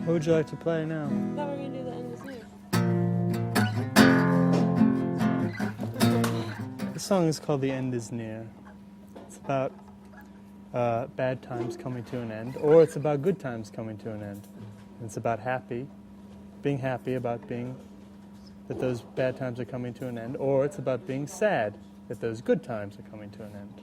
What would you like to play now? I thought we were going to do the end is near. The song is called The End is Near. It's about bad times coming to an end, or it's about good times coming to an end. And it's about being happy about that those bad times are coming to an end, or it's about being sad that those good times are coming to an end.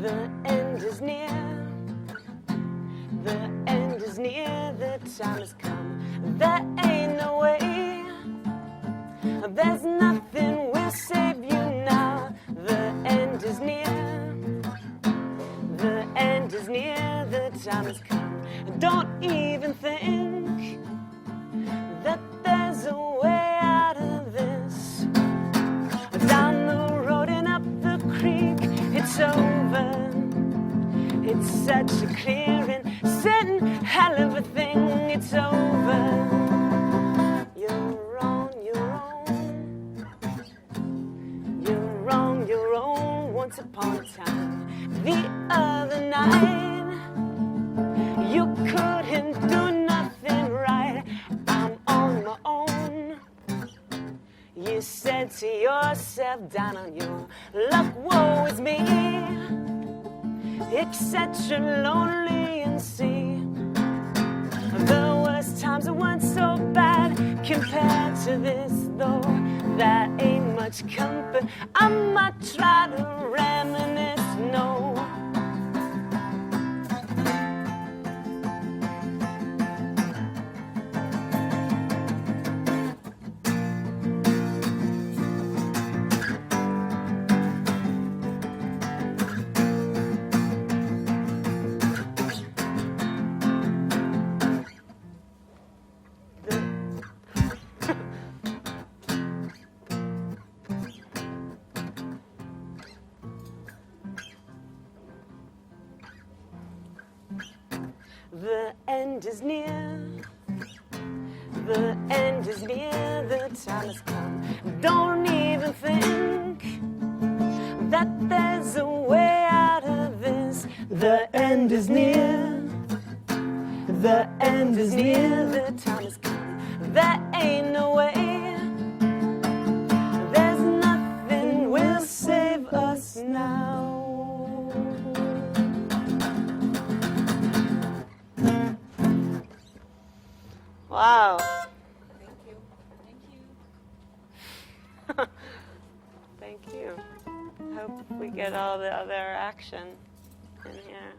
The end is near. The end is near. The time has come. There ain't no way. There's nothing will save you now. The end is near. The end is near. The time has come. Don't even think that there's a way out of this. Down the road and up the creek, it's over. It's such a clear and certain hell of a thing. It's over. You're on your own. You're on your own. Once upon a time, the other night, you couldn't do nothing right. I'm on my own. You said to yourself, down on your luck, woe is me. Except you're lonely and see the worst times weren't so bad compared to this, though that ain't much comfort. I might try to reminisce, no. The end is near. The end is near. The time has come. Don't even think that there's a way out of this. The end is near. The end is near. The time has come. There ain't no way. There's nothing will save us now. Wow. Thank you. Thank you. Hope we get all the other action in here.